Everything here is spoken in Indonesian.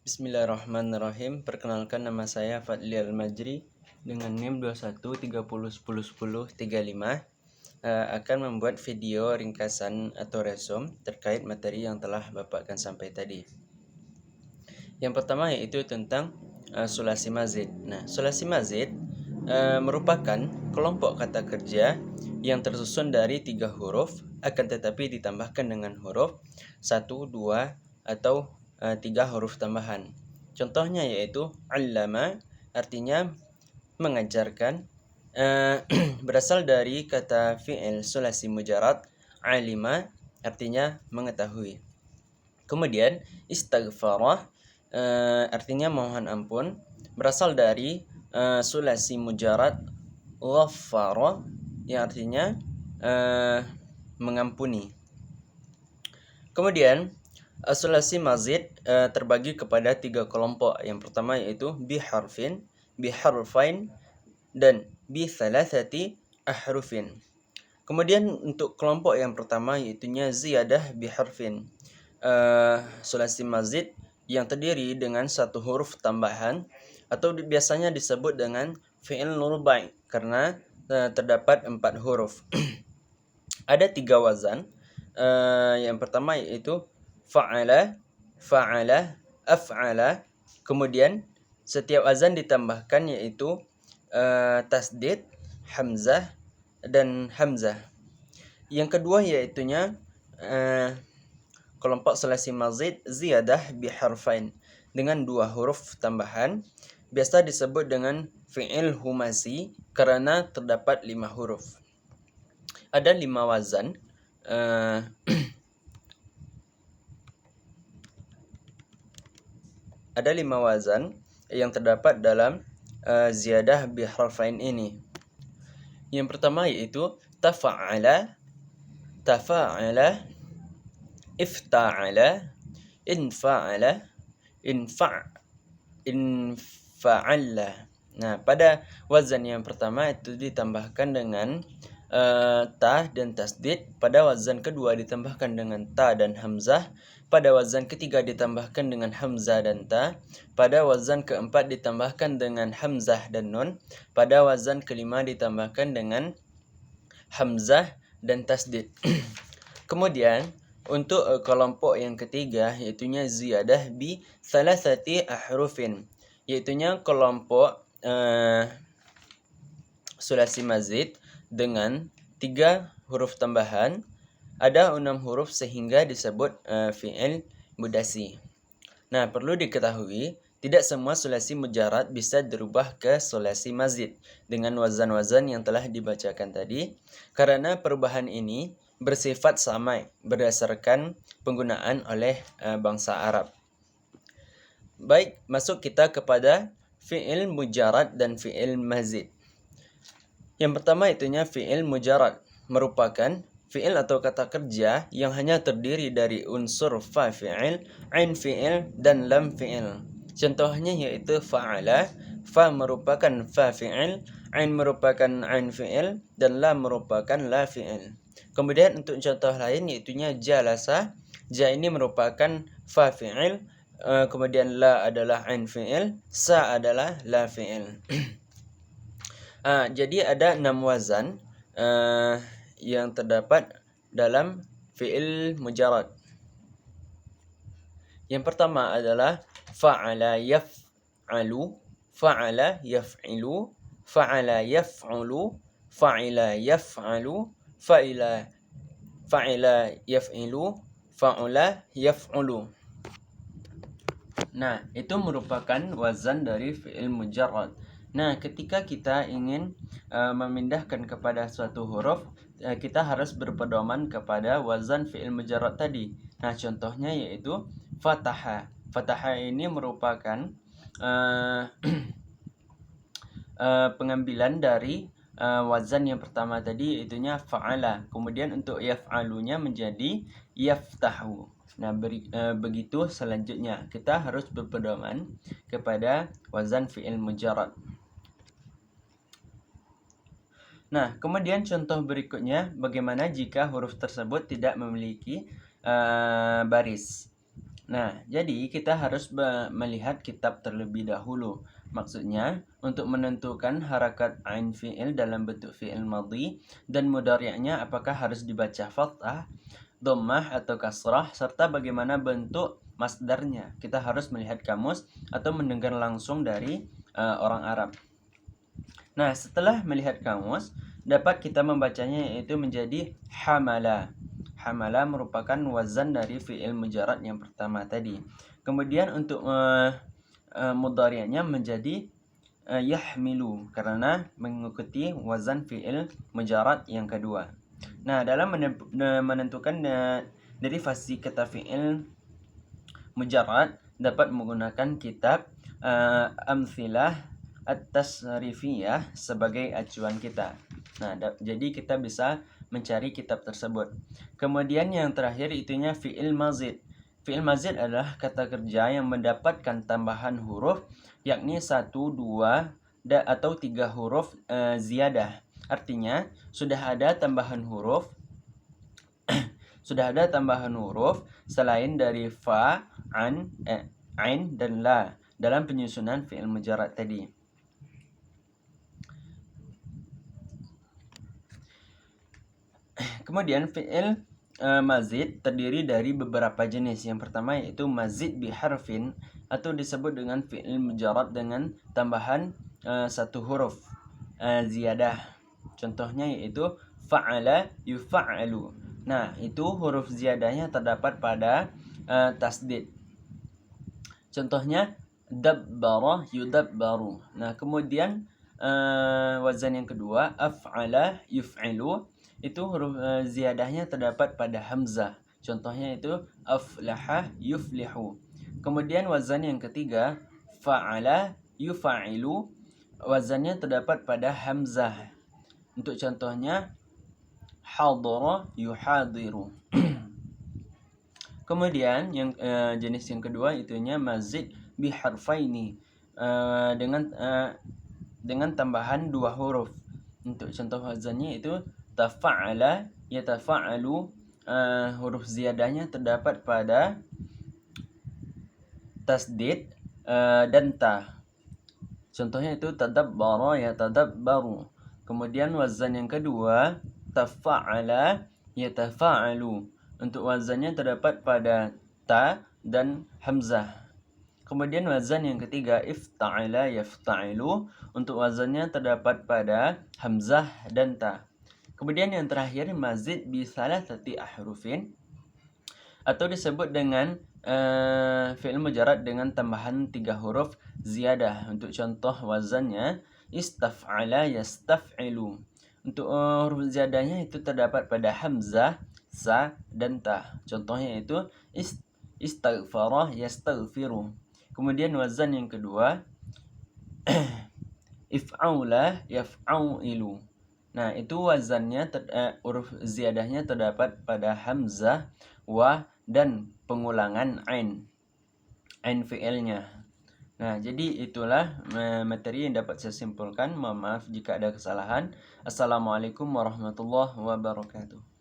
Bismillahirrahmanirrahim. Perkenalkan, nama saya Fadli Al-Majri dengan NIM 2130101035. Akan membuat video ringkasan atau resume terkait materi yang telah Bapak akan sampai tadi. Yang pertama yaitu tentang sulasi mazid. Nah, sulasi mazid merupakan kelompok kata kerja yang tersusun dari 3 huruf akan tetapi ditambahkan dengan huruf 1, 2, atau 3 huruf tambahan. Contohnya yaitu allama, artinya mengajarkan, berasal dari kata fi'il sulasi mujarad. Alima artinya mengetahui. Kemudian istaghfarah, artinya mohon ampun, berasal dari sulasi mujarad ghaffara, yang artinya mengampuni. Kemudian sulasi mazid terbagi kepada 3 kelompok. Yang pertama yaitu biharfin, biharfain, dan bi thalathati ahrufin. Kemudian untuk kelompok yang pertama yaitunya ziyadah biharfin, sulasi mazid yang terdiri dengan 1 huruf tambahan atau biasanya disebut dengan fi'il rubai karena terdapat 4 huruf. Ada 3 wazan. Yang pertama yaitu fa'ala, fa'ala, af'ala. Kemudian setiap wazan ditambahkan yaitu tasdid, hamzah, dan hamzah. Yang kedua yaitunya kelompok sulasi mazid ziyadah biharfain dengan 2 huruf tambahan, biasa disebut dengan fi'il humasi karena terdapat 5 huruf. Ada 5 wazan. Ada 5 wazan yang terdapat dalam ziyadah biharfain ini. Yang pertama yaitu tafa'ala, tafa'ala, ifta'ala, infa'ala, infa'alla. Nah, pada wazan yang pertama itu ditambahkan dengan ta dan tasdid. Pada wazan kedua ditambahkan dengan ta dan hamzah. Pada wazan ketiga ditambahkan dengan hamzah dan ta. Pada wazan keempat ditambahkan dengan hamzah dan nun. Pada wazan kelima ditambahkan dengan hamzah dan tasdid. Kemudian untuk kelompok yang ketiga yaitunya ziyadah bi thalathati ahrufin, yaitunya kelompok sulasi mazid dengan 3 huruf tambahan. Ada 6 huruf sehingga disebut fi'il mudasi. Nah, perlu diketahui tidak semua sulasi mujarad bisa dirubah ke sulasi mazid dengan wazan-wazan yang telah dibacakan tadi, karena perubahan ini bersifat samai berdasarkan penggunaan oleh bangsa Arab. Baik, masuk kita kepada fi'il mujarad dan fi'il mazid. Yang pertama itunya fi'il mujarad, merupakan fi'il atau kata kerja yang hanya terdiri dari unsur fa fi'il, ain fi'il, dan lam fi'il. Contohnya yaitu fa'ala, fa merupakan fa fi'il, ain merupakan ain fi'il, dan lam merupakan la fi'il. Kemudian untuk contoh lain yaitunya jalasa, ja ini merupakan fa fi'il, kemudian la adalah ain fi'il, sa adalah la fi'il. Jadi ada 6 wazan yang terdapat dalam fi'il mujarad. Yang pertama adalah fa'ala yaf'alu, fa'ala yaf'ilu, fa'ala yaf'ulu, fa'ila yaf'alu, fa'ila yaf'ilu, fa'ula yaf'ulu. Nah, itu merupakan wazan dari fi'il mujarad. Nah, ketika kita ingin memindahkan kepada suatu huruf, kita harus berpedoman kepada wazan fi'il mujarad tadi. Nah, contohnya yaitu fataha. Fataha ini merupakan pengambilan dari wazan yang pertama tadi yaitunya fa'ala. Kemudian untuk yaf'alunya menjadi yaftahu. Nah, begitu selanjutnya kita harus berpedoman kepada wazan fi'il mujarad. Nah, kemudian contoh berikutnya, bagaimana jika huruf tersebut tidak memiliki baris. Nah, jadi kita harus melihat kitab terlebih dahulu. Maksudnya, untuk menentukan harakat ain fi'il dalam bentuk fi'il madhi dan mudhari'nya apakah harus dibaca fathah, dhammah atau kasrah, serta bagaimana bentuk masdarnya. Kita harus melihat kamus atau mendengar langsung dari orang Arab. Nah, setelah melihat kamus, dapat kita membacanya yaitu menjadi hamala. Hamala merupakan wazan dari fi'il mujarad yang pertama tadi. Kemudian untuk mudhari'nya menjadi yahmilu karena mengikuti wazan fi'il mujarad yang kedua. Nah, dalam menentukan derivasi kata fi'il mujarad dapat menggunakan kitab Amthilah At-Tasrifiyah sebagai acuan kita. Nah, jadi kita bisa mencari kitab tersebut. Kemudian yang terakhir itunya fi'il mazid. Fi'il mazid adalah kata kerja yang mendapatkan tambahan huruf yakni 1, 2 atau 3 huruf ziyadah. Artinya sudah ada tambahan huruf selain dari fa, ain dan la dalam penyusunan fi'il mujarad tadi. Kemudian fi'il mazid terdiri dari beberapa jenis. Yang pertama yaitu mazid biharfin atau disebut dengan fi'il mujarad dengan tambahan satu huruf ziyadah. Contohnya yaitu fa'ala yufa'alu. Nah, itu huruf ziyadahnya terdapat pada tasdid. Contohnya dabbara yudabbaru. Nah, kemudian wazan yang kedua af'ala yuf'ilu, itu huruf ziyadahnya terdapat pada hamzah. Contohnya itu aflaha yuflihu. Kemudian wazan yang ketiga fa'ala yufa'ilu, wazannya terdapat pada hamzah. Untuk contohnya hadara yuhadiru. Kemudian yang jenis yang kedua itunya mazid biharfaini dengan tambahan 2 huruf. Untuk contoh wazannya itu tafa'ala yatafa'alu, huruf ziyadahnya terdapat pada tasdid dan ta. Contohnya itu tadabbara yatadabbaru. Kemudian wazan yang kedua tafa'ala yatafa'alu. Untuk wazannya terdapat pada ta dan hamzah. Kemudian wazan yang ketiga ifta'ala yafta'ilu. Untuk wazannya terdapat pada hamzah dan ta. Kemudian yang terakhir mazid bi salasati ahrufin atau disebut dengan fi'il mujarad dengan tambahan 3 huruf ziyadah. Untuk contoh wazannya istaf'ala yastaf'ilu. Untuk huruf ziyadahnya itu terdapat pada hamzah, sa dan ta. Contohnya itu istaghfara yastaghfiru. Kemudian wazan yang kedua if'aula yaf'au'ilu. Nah, itu wazannya huruf ziyadahnya terdapat pada hamzah, wa dan pengulangan ain fi'ilnya. Nah, jadi itulah materi yang dapat saya simpulkan. Mohon maaf jika ada kesalahan. Assalamualaikum warahmatullahi wabarakatuh.